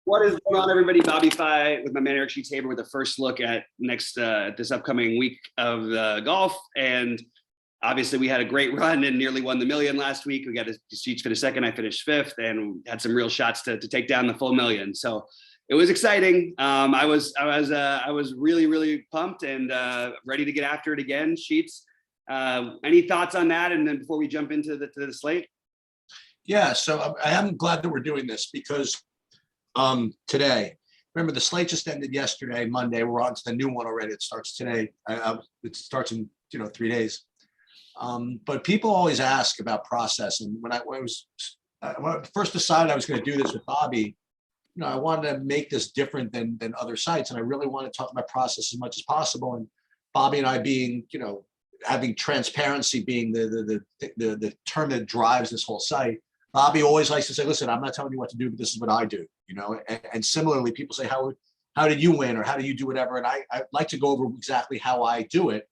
What is going on, everybody? BobbyFi with my man Eric Sheets with the first look at this upcoming week of the golf. And obviously, we had a great run and nearly won the million last week. We got Sheets finished second, I finished fifth, and had some real shots to take down the full million. So it was exciting. I was really pumped and ready to get after it again. Sheets, any thoughts on that? And then before we jump into the slate. Yeah, so I am glad that we're doing this because today, remember the slate just ended yesterday, Monday. We're on to the new one already. It starts today. It starts in 3 days. But people always ask about process. And when I first decided I was going to do this with Bobby, I wanted to make this different than other sites, and I really want to talk about process as much as possible. And Bobby and I being, having transparency being the term that drives this whole site. Bobby always likes to say, listen, I'm not telling you what to do, but this is what I do, and similarly, people say, how did you win? Or how do you do whatever? And I like to go over exactly how I do it.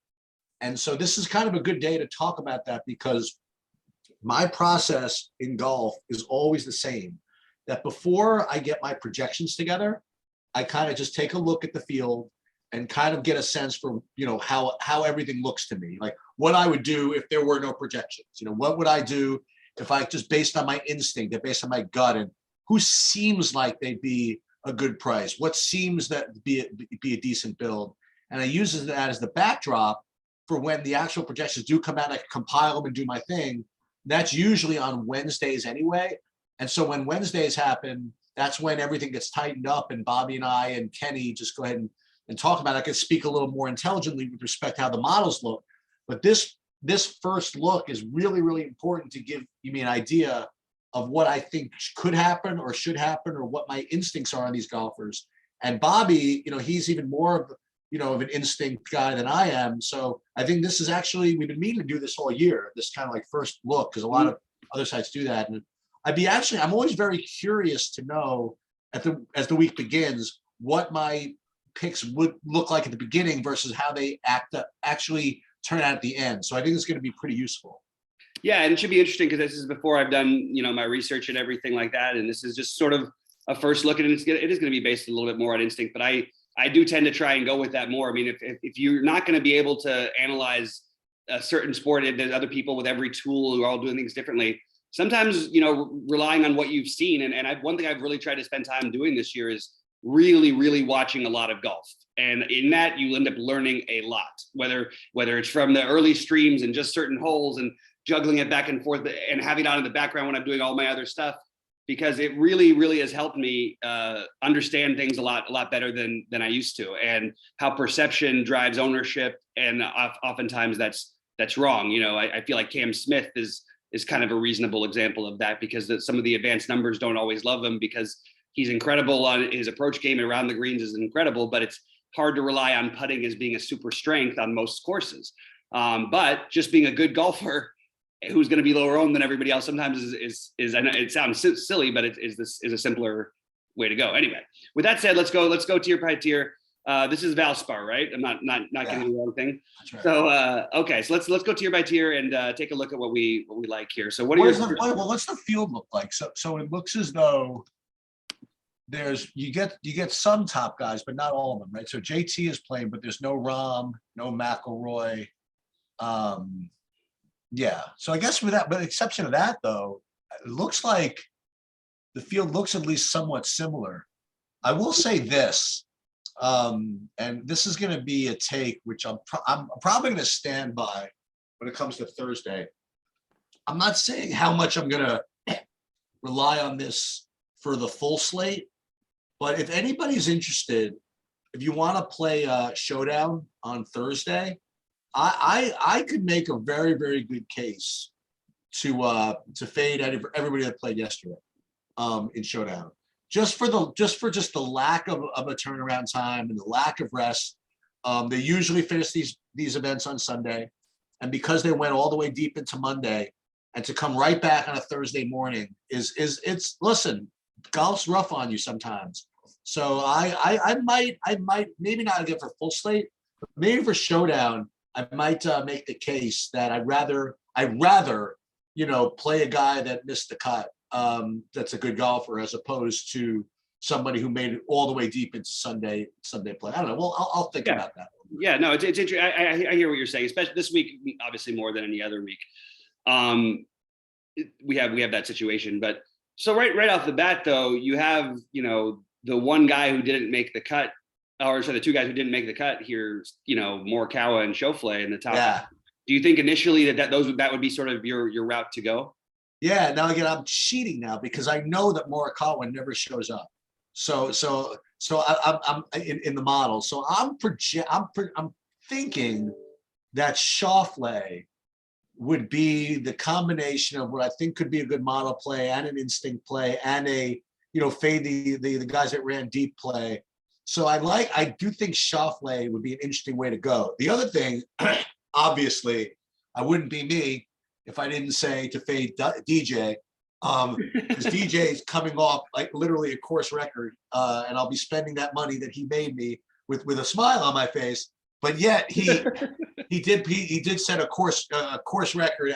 And so this is kind of a good day to talk about that because my process in golf is always the same, that before I get my projections together, I kind of just take a look at the field and kind of get a sense for, how everything looks to me, like what I would do if there were no projections, what would I do if I just based on my instinct and based on my gut and who seems like they'd be a good price, what seems that be a decent build. And I use that as the backdrop for when the actual projections do come out, I can compile them and do my thing. That's usually on Wednesdays anyway. And so when Wednesdays happen, that's when everything gets tightened up and Bobby and I and Kenny just go ahead and talk about it. I can speak a little more intelligently with respect to how the models look. But this first look is really, really important to give me an idea of what I think could happen or should happen or what my instincts are on these golfers. And Bobby, he's even more of an instinct guy than I am. So I think this is actually, we've been meaning to do this all year, this kind of like first look, because a lot of other sites do that. And I'm always very curious to know as the week begins, what my picks would look like at the beginning versus how they actually turn out at the end. So I think it's going to be pretty useful. Yeah, and it should be interesting because this is before I've done, my research and everything like that. And this is just sort of a first look, and it is going to be based a little bit more on instinct. But I do tend to try and go with that more. I mean, if you're not going to be able to analyze a certain sport and there's other people with every tool who are all doing things differently, sometimes, relying on what you've seen. And one thing I've really tried to spend time doing this year is really, really watching a lot of golf. And in that, you end up learning a lot, whether it's from the early streams and just certain holes and juggling it back and forth and having it on in the background when I'm doing all my other stuff, because it really, really has helped me understand things a lot better than I used to, and how perception drives ownership. And oftentimes that's wrong. I feel like Cam Smith is kind of a reasonable example of that, because some of the advanced numbers don't always love him because he's incredible on his approach game and around the greens is incredible, but it's hard to rely on putting as being a super strength on most courses. But just being a good golfer who's going to be lower owned than everybody else sometimes is I know it sounds silly, but it is a simpler way to go. Anyway, with that said, let's go tier by tier. This is Valspar, right? I'm not getting the wrong thing. Right. So okay, so let's go tier by tier and take a look at what we like here. So what's the field look like? So it looks as though you get some top guys, but not all of them, right? So JT is playing, but there's no Rahm, no McIlroy. Yeah. So I guess with the exception of that, though, it looks like the field looks at least somewhat similar. I will say this, and this is going to be a take which I'm probably going to stand by when it comes to Thursday. I'm not saying how much I'm going to rely on this for the full slate, but if anybody's interested, if you want to play Showdown on Thursday, I could make a very, very good case to fade everybody that played yesterday in Showdown, just for the lack of a turnaround time and the lack of rest. They usually finish these events on Sunday, and because they went all the way deep into Monday, and to come right back on a Thursday morning listen, golf's rough on you sometimes. So I might maybe not get for full slate, but maybe for Showdown, I might make the case that I'd rather play a guy that missed the cut that's a good golfer, as opposed to somebody who made it all the way deep into Sunday play. I don't know. Well, I'll think about that. Yeah, no, it's interesting. I hear what you're saying, especially this week, obviously more than any other week. We have that situation, but so right off the bat, though, you have, the one guy who didn't make the cut, or sorry, the two guys who didn't make the cut here, Morikawa and Schauffele in the top. Yeah. Do you think initially that would be sort of your route to go? Yeah. Now again, I'm cheating now because I know that Morikawa never shows up. So I'm in the model. So I'm thinking that Schauffele would be the combination of what I think could be a good model play and an instinct play and a, fade the guys that ran deep play. So I do think Schauffele would be an interesting way to go. The other thing, obviously, I wouldn't be me if I didn't say to fade DJ. Because DJ is coming off like literally a course record, and I'll be spending that money that he made me with a smile on my face. But yet he did set a course record,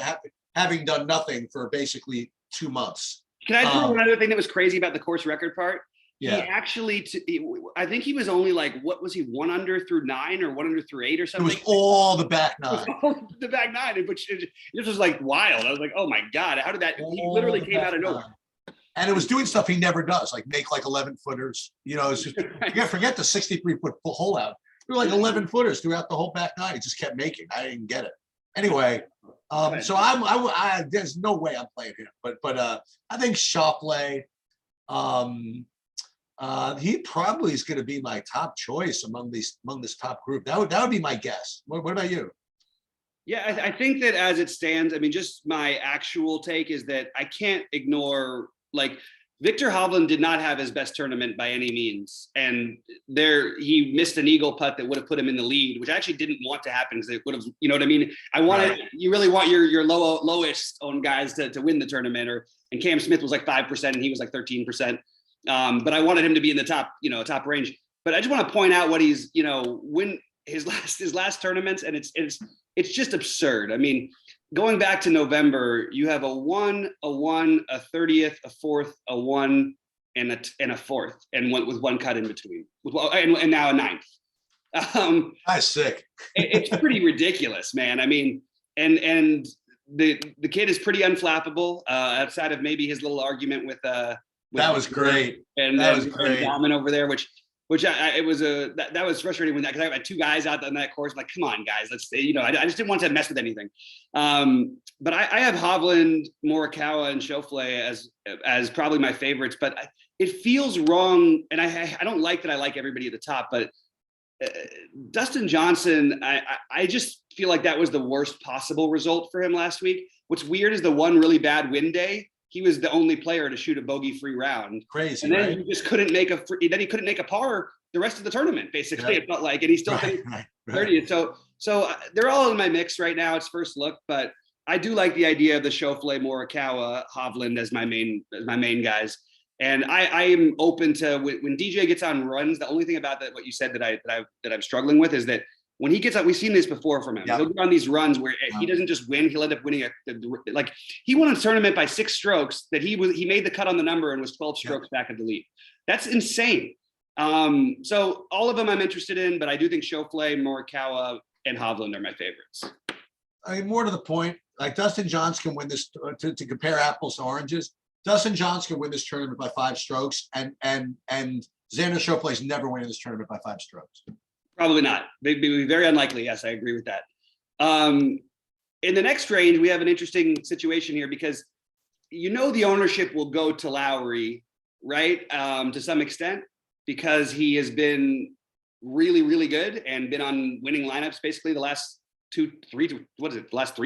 having done nothing for basically 2 months. Can I throw one other thing that was crazy about the course record part? Yeah. He actually, I think he was only like, what was he, 1 under through 9 or 1 under through 8 or something? It was all the back 9. The back 9, which this was like wild. I was like, oh my God, how did that? He literally came out of nowhere. And it was doing stuff he never does, like make like 11 footers. It's just, forget the 63-foot hole out. There were like 11 footers throughout the whole back 9. He just kept making. I didn't get it. Anyway, so I there's no way I'm playing him, but I think Schauffele, he probably is going to be my top choice among this top group. That would be my guess. What about you? Yeah, I think that as it stands, I mean, just my actual take is that I can't ignore, like, Victor Hovland did not have his best tournament by any means. And he missed an eagle putt that would have put him in the lead, which I actually didn't want to happen because it would have, you know what I mean? You really want your lowest owned guys to win the tournament, and Cam Smith was like 5% and he was like 13%. But I wanted him to be in the top range. But I just want to point out what he's, win his last tournaments, and it's just absurd. I mean, going back to November, you have a 1, a 30th, a 4th, a 1, and a 4th, and went with 1 cut in between, and now a 9th. That's sick. It's pretty ridiculous, man. I mean, and the kid is pretty unflappable, outside of maybe his little argument with that was great. And that was great. Dahman over there, which that was frustrating because I had 2 guys out on that course. I'm like, come on, guys, let's stay. I just didn't want to mess with anything. But I have Hovland, Morikawa, and Schauffele as probably my favorites. But it feels wrong, and I don't like that I like everybody at the top. But Dustin Johnson, I just feel like that was the worst possible result for him last week. What's weird is the one really bad wind day, he was the only player to shoot a bogey-free round. Crazy, and then right? he just couldn't make he couldn't make a par the rest of the tournament. Basically, It felt like, and he still finished 30th. So they're all in my mix right now. It's first look, but I do like the idea of the Schauffele, Morikawa, Hovland as my main guys. And I am open to when DJ gets on runs. The only thing about that, what you said that I'm struggling with, is that when he gets up, we've seen this before from him. He'll go on these runs where he doesn't just win; he'll end up winning like he won a tournament by 6 strokes. That he made the cut on the number and was 12 strokes back at the lead. That's insane. So all of them I'm interested in, but I do think Schauffele, Morikawa, and Hovland are my favorites. I mean, more to the point, like Dustin Johnson can win this to compare apples to oranges. Dustin Johnson can win this tournament by 5 strokes, and Xander Schauffele is never winning this tournament by 5 strokes. Probably not. They'd be very unlikely. Yes, I agree with that. In the next range, we have an interesting situation here because the ownership will go to Lowry, right? To some extent, because he has been really, really good and been on winning lineups basically the last 3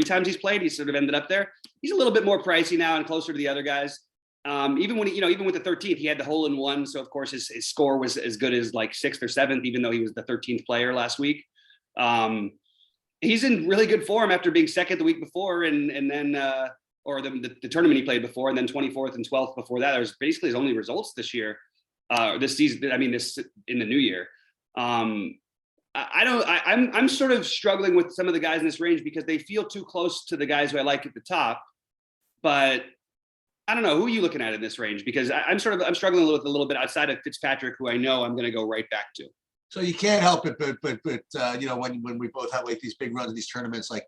times he's played. He's sort of ended up there. He's a little bit more pricey now and closer to the other guys. Even when even with the 13th, he had the hole in one. So of course his score was as good as like 6th or 7th, even though he was the 13th player last week. He's in really good form after being 2nd the week before, and then or the tournament he played before, and then 24th and 12th before that. That was basically his only results this year, this season. I mean, this in the new year. I'm sort of struggling with some of the guys in this range because they feel too close to the guys who I like at the top, but I don't know. Who are you looking at in this range? Because I'm struggling with a little bit outside of Fitzpatrick, who I know I'm going to go right back to. So you can't help it, but you know, when we both have like these big runs in these tournaments, like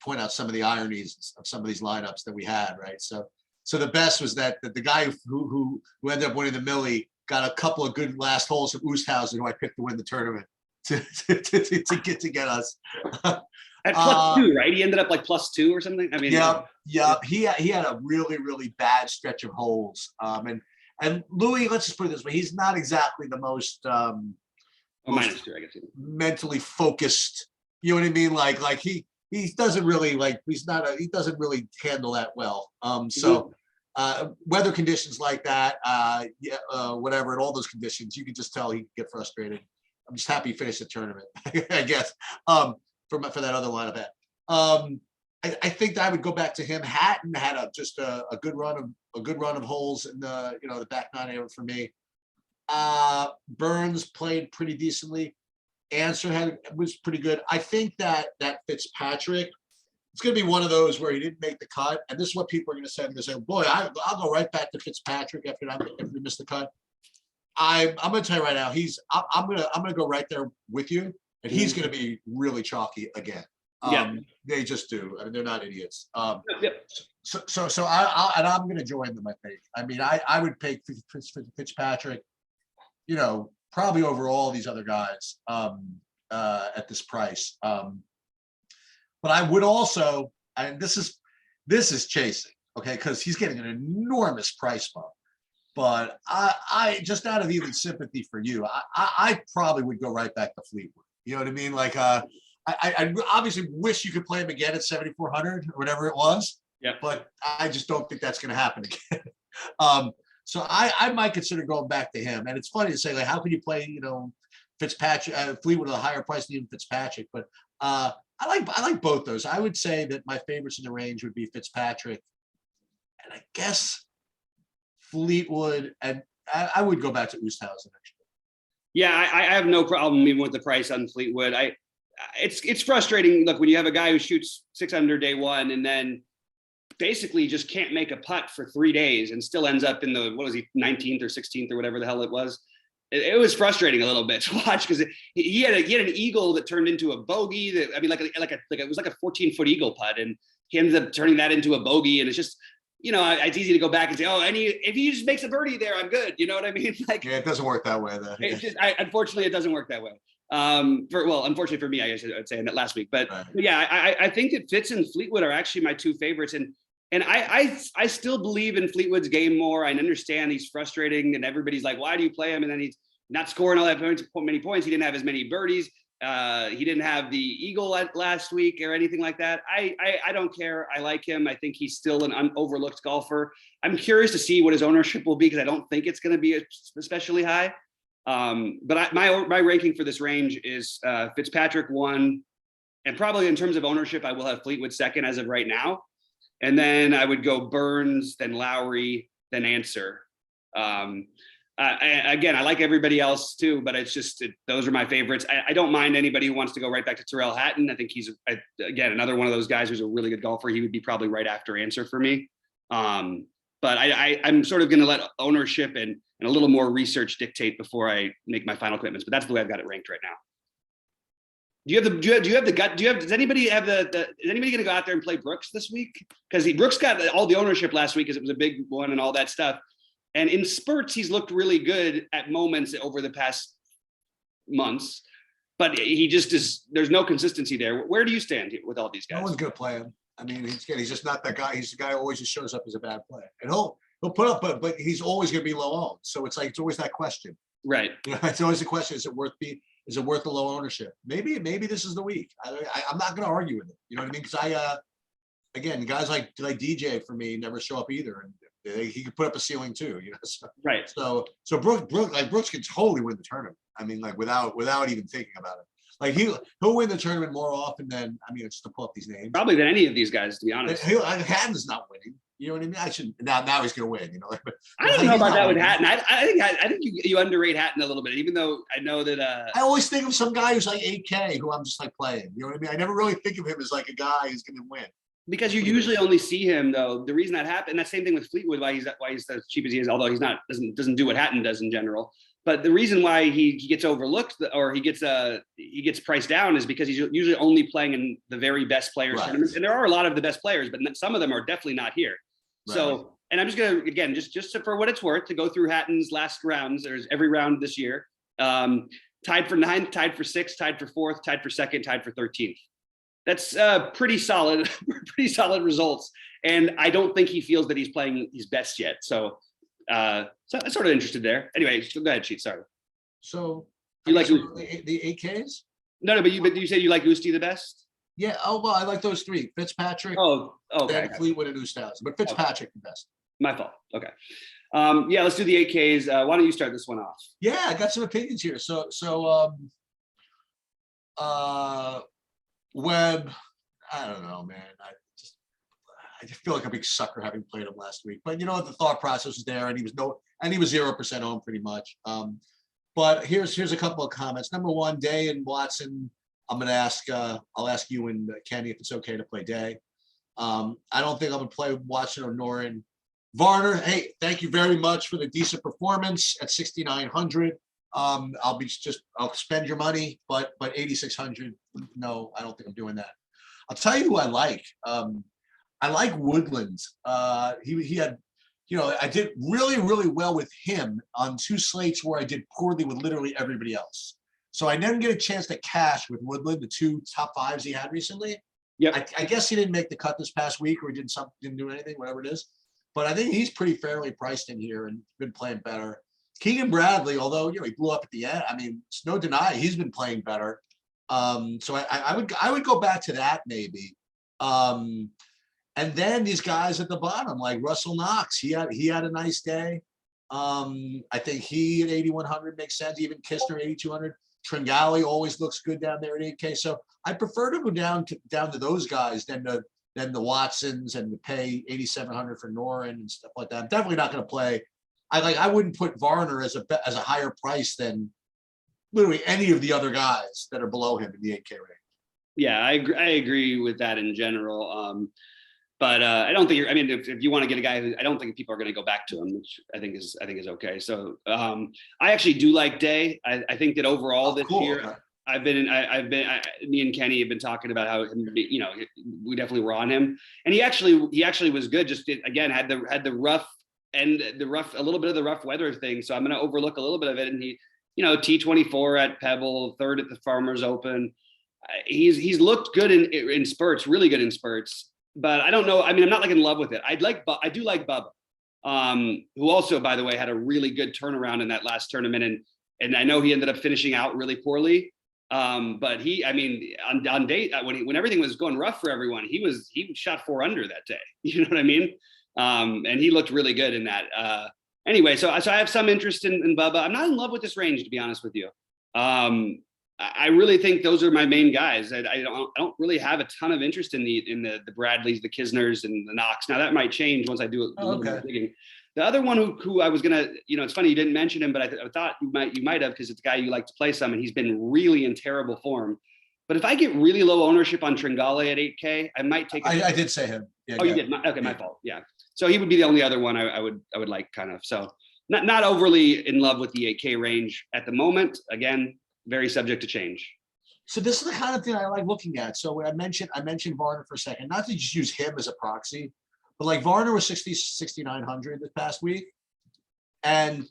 point out some of the ironies of some of these lineups that we had, right? So the best was that the guy who ended up winning the Millie got a couple of good last holes from Oosthausen, who I picked to win the tournament to get us. At +2, right? He ended up like +2 or something. I mean, yeah. He had a really bad stretch of holes. And Louis, let's just put it this way: he's not exactly the most -2, I guess. mentally focused. You know what I mean? Like he doesn't really he doesn't really handle that well. Weather conditions like that, whatever, in all those conditions, you can just tell he can get frustrated. I'm just happy he finished the tournament, I guess. For that other line of that. I think that I would go back to him. Hatton had just a good run of holes in the back nine area for me. Burns played pretty decently. Answer was pretty good. I think that Fitzpatrick, it's going to be one of those where he didn't make the cut, and this is what people are going to say. They're saying, "Boy, I'll go right back to Fitzpatrick after we miss the cut." I'm going to tell you right now, I'm going to go right there with you. And he's going to be really chalky again. They just do. I mean, they're not idiots. So I'm going to join them, I think. I mean, I would pick Fitzpatrick, probably over all these other guys at this price. But I would also, and this is chasing, okay, because he's getting an enormous price bump. But I just out of even sympathy for you, I probably would go right back to Fleetwood. You know what I mean? Like, I obviously wish you could play him again at 7,400 or whatever it was. Yeah. But I just don't think that's going to happen again. So I might consider going back to him. And it's funny to say, like, how can you play, Fitzpatrick, Fleetwood at a higher price than even Fitzpatrick? But I like both those. I would say that my favorites in the range would be Fitzpatrick, and I guess Fleetwood, and I would go back to Oosthausen actually. Yeah, I have no problem even with the price on Fleetwood. It's frustrating. Look, when you have a guy who shoots 6 under day one and then basically just can't make a putt for 3 days and still ends up in the 19th or 16th or whatever the hell it was. It was frustrating a little bit to watch because he had an eagle that turned into a bogey. That it was like a 14-foot eagle putt, and he ended up turning that into a bogey. And it's just, it's easy to go back and say, oh, if he just makes a birdie there, I'm good. You know what I mean? Like, yeah, it doesn't work that way, though. Unfortunately, it doesn't work that way. Unfortunately for me, I guess I'd say in that last week. But yeah, I think that Fitz and Fleetwood are actually my two favorites. And I still believe in Fleetwood's game more. I understand he's frustrating, and everybody's like, why do you play him? And then he's not scoring all that many points. He didn't have as many birdies. He didn't have the eagle last week or anything like that. I don't care. I like him. I think he's still an overlooked golfer. I'm curious to see what his ownership will be because I don't think it's going to be especially high. But my ranking for this range is Fitzpatrick 1, and probably in terms of ownership, I will have Fleetwood 2nd as of right now. And then I would go Burns, then Lowry, then Answer. Again, I like everybody else too, but it's just those are my favorites. I don't mind anybody who wants to go right back to Tyrrell Hatton. I think he's again another one of those guys who's a really good golfer. He would be probably right after Answer for me. But I'm sort of going to let ownership and a little more research dictate before I make my final commitments. But that's the way I've got it ranked right now. Do you have the gut? Does anybody have is anybody going to go out there and play Brooks this week? Because Brooks got all the ownership last week because it was a big one and all that stuff. And in spurts, he's looked really good at moments over the past months, but he just is. There's no consistency there. Where do you stand with all these guys? No one's going to play him. I mean, he's just not that guy. He's the guy who always just shows up as a bad player, and he'll put up, but he's always going to be low owned. So it's always that question, right? It's always the question: is it worth the low ownership? Maybe this is the week. I'm not going to argue with it. You know what I mean? Because again, guys like DJ for me never show up either, and he could put up a ceiling too. So, right? So Brooks can totally win the tournament. I mean, like without even thinking about it. Like he'll win the tournament more often than just to pull up these names. Probably than any of these guys, to be honest. Hatton's not winning. You know what I mean? I should now he's going to win. I don't know about that with Hatton. I think you underrate Hatton a little bit, even though I know that. I always think of some guy who's like 8K who I'm just like playing. You know what I mean? I never really think of him as like a guy who's going to win. Because you usually only see him though. The reason that happened, and that same thing with Fleetwood, why he's as cheap as he is, although he's not doesn't do what Hatton does in general. But the reason why he gets overlooked or he gets priced down is because he's usually only playing in the very best players tournaments. And there are a lot of the best players, but some of them are definitely not here. Right. So, and I'm just gonna again just for what it's worth to go through Hatton's last rounds. There's every round this year. Tied for 9th, tied for 6th, tied for 4th, tied for 2nd, tied for 13th. That's pretty solid results. And I don't think he feels that he's playing his best yet. So I'm sort of interested there. Anyway, go ahead, Sheets. Sorry. So you like the 8Ks? No, but you said you like Usti the best? Yeah. Oh, well, I like those three. Fitzpatrick. Oh, okay. Fleetwood and Oosthuizen, but Fitzpatrick the best. My fault. Okay. Yeah, let's do the 8Ks. Why don't you start this one off? Yeah, I got some opinions here. So Webb, I don't know, man. I just feel like a big sucker having played him last week. But you know what? The thought process was there, and he was 0% home pretty much. But here's a couple of comments. Number one, Day and Watson. I'm gonna ask. I'll ask you and Kenny if it's okay to play Day. I don't think I'm gonna play Watson or Noren. Varner, hey, thank you very much for the decent performance at 6,900. I'll spend your money, but 8,600. No, I don't think I'm doing that. I'll tell you who I like. I like Woodland. He had, I did really, really well with him on 2 slates where I did poorly with literally everybody else. So I didn't get a chance to cash with Woodland, the 2 top 5s he had recently. Yeah, I guess he didn't make the cut this past week, or he didn't do anything, whatever it is. But I think he's pretty fairly priced in here and been playing better. Keegan Bradley, although he blew up at the end, I mean, it's no deny he's been playing better. So I would go back to that maybe. And then these guys at the bottom, like Russell Knox, he had a nice day. I think he at 8,100 makes sense. Even Kistner 8,200. Tringali always looks good down there at 8K. So I prefer to go down to those guys than the Watsons and to pay 8,700 for Noren and stuff like that. I'm definitely not going to play. I wouldn't put Varner as a higher price than literally any of the other guys that are below him in the 8K range. Yeah, I agree with that in general. But I don't think if you want to get a guy who, I don't think people are going to go back to him, which I think is okay. So I actually do like Day. I think that overall this year, me and Kenny have been talking about how, we definitely were on him, and he actually was good. Just again, had the rough and a little bit of the rough weather thing. So I'm going to overlook a little bit of it. And he, T24 at Pebble, 3rd at the Farmers Open. He's looked good in spurts, really good in spurts. But I don't know. I mean, I'm not like in love with it. I do like Bubba, who also, by the way, had a really good turnaround in that last tournament. And I know he ended up finishing out really poorly. But on date, when everything was going rough for everyone, he shot 4 under that day. You know what I mean? And he looked really good in that. Anyway, so I have some interest in Bubba. I'm not in love with this range, to be honest with you. I really think those are my main guys. I don't really have a ton of interest in the Bradleys, the Kisners, and the Knox. Now that might change once I do a little more digging. The other one who I was gonna, it's funny you didn't mention him, but I thought you might have, because it's a guy you like to play some, and he's been really in terrible form. But if I get really low ownership on Tringale at 8K, I might take. I did say him. Yeah, you did. Okay, my fault. Yeah. So he would be the only other one I would like, kind of. So not overly in love with the 8K range at the moment. Again, very subject to change. So this is the kind of thing I like looking at. So when I mentioned Varner for a second, not to just use him as a proxy, but like Varner was 6,900 this past week, and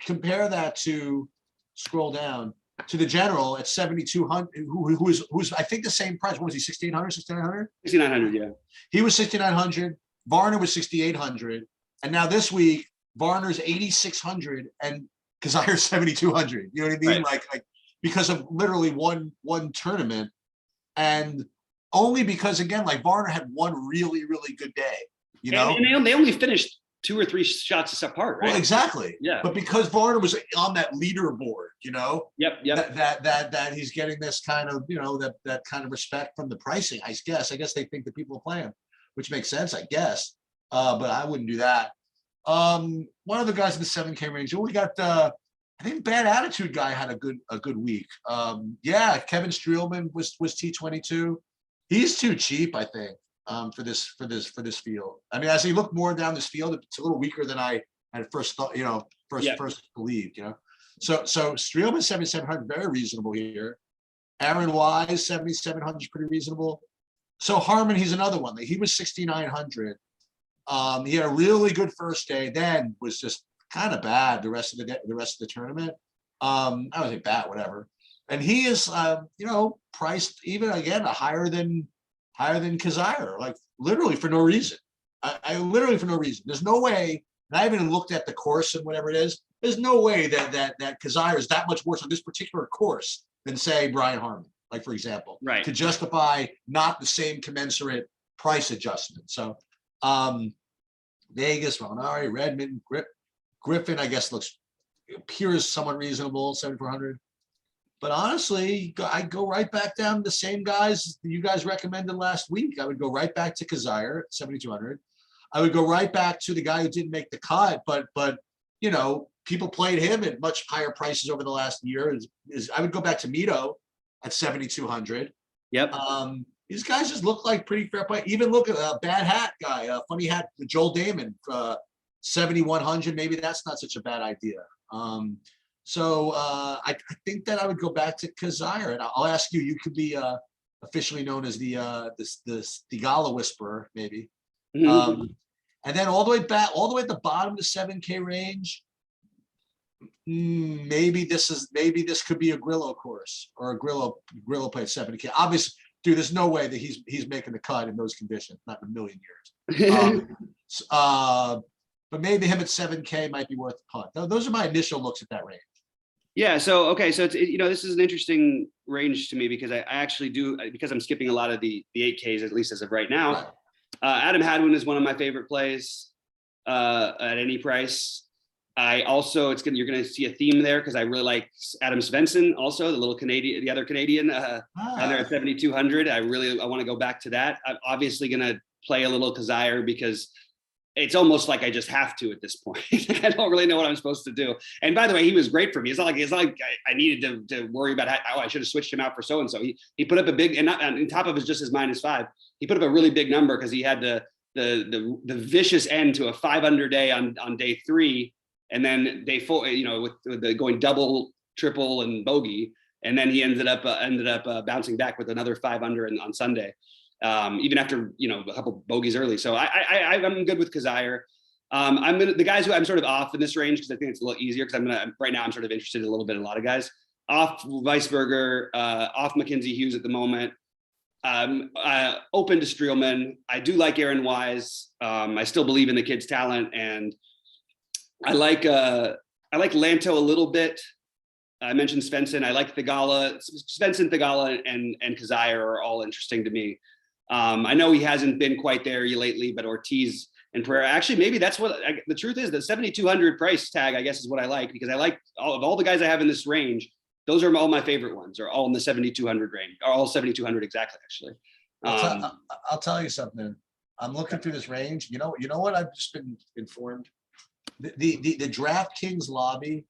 compare that to, scroll down to the general at 7,200, who's I think the same price. What was he, 1,600, 6,900? 6,900, yeah. He was 6,900. Varner was 6,800, and now this week Varner's 8,600 and Kazire's 7,200. You know what I mean? Right. Like because of literally one tournament, and only because, again, like Varner had one really, really good day. And they only finished 2 or 3 shots apart, right? Well, exactly. Yeah. But because Varner was on that leaderboard, Yep. That he's getting this kind of, that kind of respect from the pricing. I guess they think that people are playing, which makes sense, I guess. But I wouldn't do that. One of the guys in the 7K range. We got I think Bad Attitude guy had a good week. Kevin Streelman was T22. He's too cheap, I think. for this field. I mean, as he looked more down this field, it's a little weaker than I had first thought, first believed, So Streelman 7,700, very reasonable here. Aaron Wise 7,700 is pretty reasonable. So Harman, he's another one. He was 6,900. He had a really good first day, then was just kind of bad the rest of the tournament. I don't think bad, whatever. And he is, priced even again higher than Kazire, like literally for no reason. I literally for no reason. There's no way. And I haven't even looked at the course and whatever it is. There's no way that Kazire is that much worse on this particular course than say Brian Harman, like for example, right, to justify not the same commensurate price adjustment. So Vegas, Molinari, Redmond, Griffin, I guess appears somewhat reasonable, 7,400. But honestly, I go right back down to the same guys that you guys recommended last week. I would go right back to Kazire, 7,200. I would go right back to the guy who didn't make the cut, but people played him at much higher prices over the last year. I would go back to Mito at 7,200. Yep. These guys just look like pretty fair play. Even look at a bad hat guy, funny hat, Joel Damon, 7,100. Maybe that's not such a bad idea. So I think that I would go back to Kazire, and I'll ask you. You could be officially known as the Stigala Whisperer, maybe. Mm-hmm. And then all the way at the bottom of the 7K range. Maybe this could be a Grillo course or a Grillo play at 7K. Obviously, dude, there's no way that he's making the cut in those conditions, not in a million years. But maybe him at 7K might be worth the punt. Those are my initial looks at that range. Yeah. So it's this is an interesting range to me because I actually do, because I'm skipping a lot of the 8Ks at least as of right now. Right. Adam Hadwin is one of my favorite plays at any price. You're going to see a theme there because I really like Adam Svensson, also the other Canadian, under at 7,200. I want to go back to that. I'm obviously going to play a little Kazire because it's almost like I just have to at this point. I don't really know what I'm supposed to do. And by the way, he was great for me. It's not like I needed to worry about I should have switched him out for so and so. He put up a big, and on top of just his -5. He put up a really big number because he had the vicious end to a 5 under day on day 3. And then day 4, with the going double, triple, and bogey, and then he ended up bouncing back with another 5 under on Sunday, even after a couple bogeys early. So I'm good with Kazire. The guys who I'm sort of off in this range because I think it's a little easier because right now I'm sort of interested in a little bit in a lot of guys. Off Weisberger, off Mackenzie Hughes at the moment. Open to Streelman. I do like Aaron Wise. I still believe in the kid's talent, and I like Lanto a little bit. I mentioned Svensson. I like Svensson, Thigala, and Kazire are all interesting to me. I know he hasn't been quite there lately, but Ortiz and Pereira. Actually, maybe that's what the truth is. The 7,200 price tag, I guess, is what I like because I like all the guys I have in this range. Those are all my favorite ones. Are all in the 7,200 range. Are all 7,200 exactly, actually. I'll tell you something. I'm looking through this range. You know what? I've just been informed. The DraftKings lobby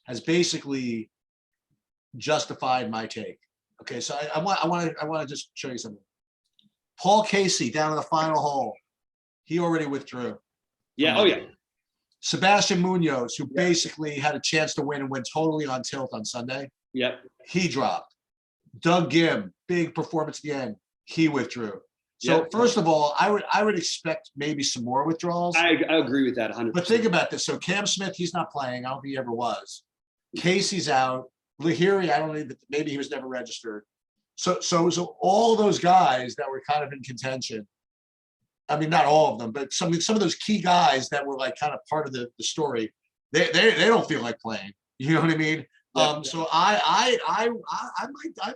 has basically justified my take. Okay, so I want to just show you something. Paul Casey down in the final hole, he already withdrew. Yeah. Oh yeah. Sebastian Munoz, who basically had a chance to win and went totally on tilt on Sunday. Yep. He dropped. Doug Gim, big performance at the end. He withdrew. So first of all, I would expect maybe some more withdrawals. I agree with that 100%. But think about this. So Cam Smith, he's not playing. I don't think he ever was. Casey's out. Lahiri, I don't know, maybe he was never registered. So all those guys that were kind of in contention. I mean, not all of them, but some of those key guys that were like kind of part of the story. They don't feel like playing. You know what I mean? So I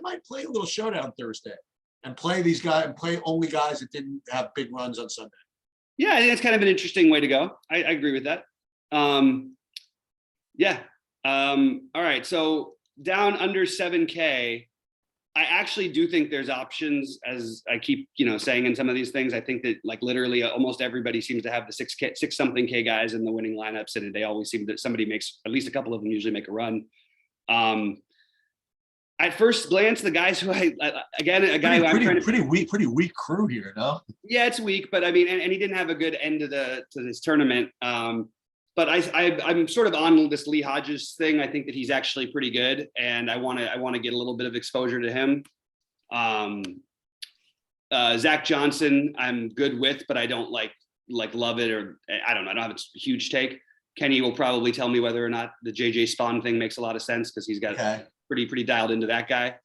might play a little showdown Thursday. And play these guys and play only guys that didn't have big runs on Sunday. Yeah, I think that's kind of an interesting way to go. I agree with that. All right. So down under 7K, I actually do think there's options, as I keep saying in some of these things. I think that like literally almost everybody seems to have the 6 something K guys in the winning lineups, and they always seem that somebody makes, at least a couple of them usually make a run. At first glance, the guys who again, a guy who I'm trying to, pretty weak crew here, no? yeah, it's weak, but I mean, and he didn't have a good end to this tournament. But I'm sort of on this Lee Hodges thing. I think that he's actually pretty good, and I want to get a little bit of exposure to him. Zach Johnson, I'm good with, but I don't like love it, or I don't know. I don't have a huge take. Kenny will probably tell me whether or not the JJ Spawn thing makes a lot of sense, because he's got pretty dialed into that guy.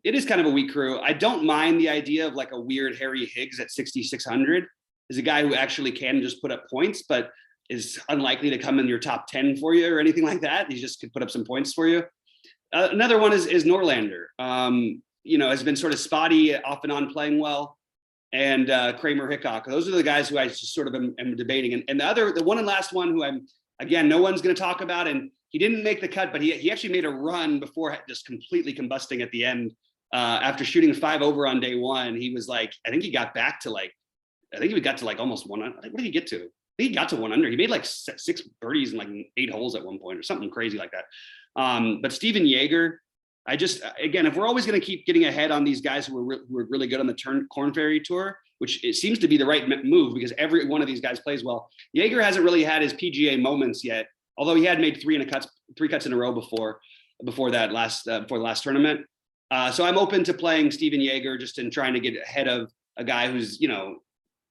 It is kind of a weak crew. I don't mind the idea of like a weird Harry Higgs at 6,600. Is a guy who actually can just put up points, but is unlikely to come in your top 10 for you or anything like that. He just could put up some points for you. Another one is Norlander. Has been sort of spotty, off and on playing well. And Kramer Hickok. Those are the guys who I just sort of am debating. And the one and last one who no one's going to talk about, and he didn't make the cut, but he actually made a run before just completely combusting at the end. After shooting 5 over on day one, he was like, I think he got to almost 100. What did he get to? I think he got to 100. He made like 6 birdies and like 8 holes at one point or something crazy like that. But Steven Yeager, if we're always going to keep getting ahead on these guys who are really good on the Korn Ferry Tour, which it seems to be the right move because every one of these guys plays well. Yeager hasn't really had his PGA moments yet, although he had made 3 cuts in a row before the last tournament. So I'm open to playing Steven Yeager just in trying to get ahead of a guy who's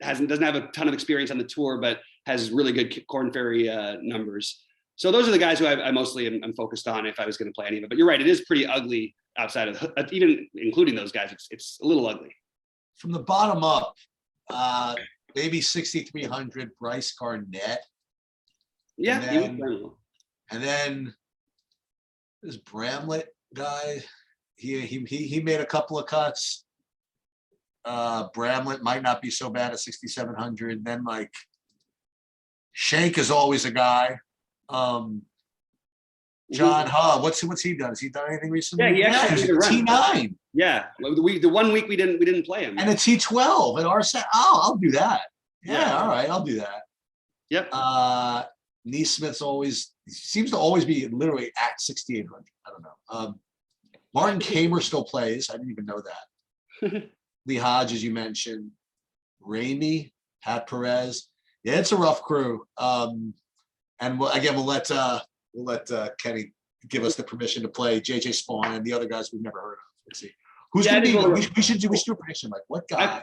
doesn't have a ton of experience on the tour, but has really good Korn Ferry numbers. So those are the guys who I mostly am focused on if I was going to play any of it. But you're right, it is pretty ugly outside of even including those guys. It's a little ugly. From the bottom up, maybe 6,300 Bryce Garnett. Yeah, and then this Bramlett guy, he made a couple of cuts. Bramlett might not be so bad at 6,700. Then like Shank is always a guy. John what's he done? Has he done anything recently? Yeah, he actually did a T9. Yeah, the 1 week we didn't play him. And a T12 at our set. Oh, I'll do that. Yeah, all right, I'll do that. Yep. Neesmith's seems to always be literally at 6,800. I don't know. Martin Kamer still plays. I didn't even know that. Lee Hodge, as you mentioned, Ramey, Pat Perez. Yeah, it's a rough crew. And we'll let Kenny give us the permission to play JJ Spawn and the other guys we've never heard of. Let's see. Who's going to be? We should do a prediction. Like what guy?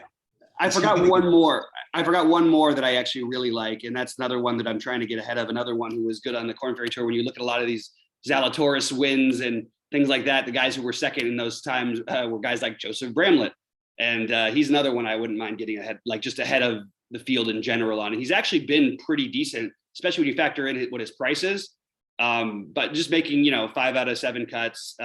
I forgot one more. I forgot one more that I actually really like, and that's another one that I'm trying to get ahead of. Another one who was good on the Korn Ferry Tour. When you look at a lot of these Zalatoris wins and things like that, the guys who were second in those times were guys like Joseph Bramlett, and he's another one I wouldn't mind getting ahead, like just ahead of the field in general on. And he's actually been pretty decent, especially when you factor in what his price is. But just making 5 out of 7 cuts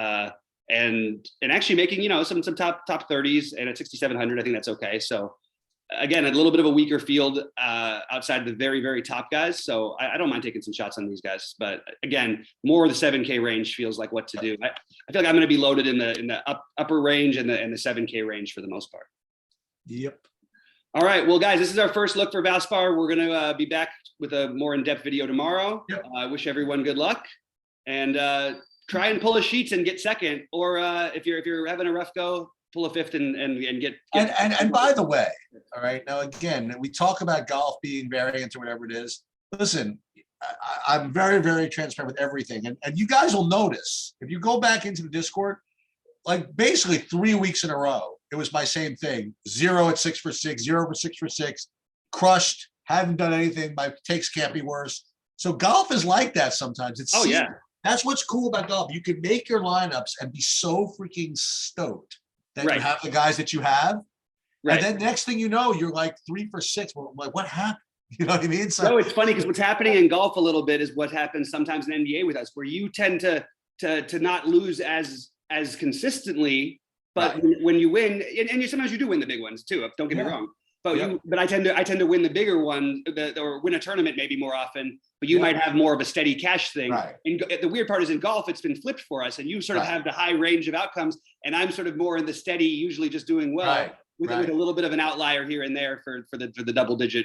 and actually making some top 30s, and at 6,700 I think that's okay. So again, a little bit of a weaker field outside the very, very top guys. So I don't mind taking some shots on these guys. But again, more of the 7K range feels like what to do. I feel like I'm going to be loaded in the upper range and the 7K range for the most part. Yep. All right. Well, guys, this is our first look for Valspar. We're going to be back with a more in-depth video tomorrow. Yep. I wish everyone good luck. And try and pull a Sheets and get second. Or if you're having a rough go, pull a fifth and get. And by the way, all right, now again, we talk about golf being variant or whatever it is. Listen, I'm very, very transparent with everything. And you guys will notice, if you go back into the Discord, like basically 3 weeks in a row, it was my same thing. 0 at 6 for 6, 0 for 6 for 6, crushed, haven't done anything. My takes can't be worse. So golf is like that sometimes. That's what's cool about golf. You can make your lineups and be so freaking stoked that you have the guys that you have. Right. And then next thing you know, you're like 3 for 6. Well, like, what happened? You know what I mean? So, no, it's funny because what's happening in golf a little bit is what happens sometimes in NBA with us, where you tend to not lose as consistently. But when you win, and sometimes you do win the big ones too. Don't get me wrong. But I tend to win the bigger one, or win a tournament maybe more often. But you might have more of a steady cash thing. Right. And the weird part is in golf, it's been flipped for us, and you sort of have the high range of outcomes, and I'm sort of more in the steady, usually just doing well with a little bit of an outlier here and there for the double digit,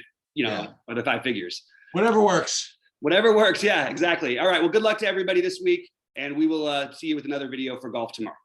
or the 5 figures. Whatever works. Whatever works. Yeah, exactly. All right. Well, good luck to everybody this week. and we will see you with another video for golf tomorrow.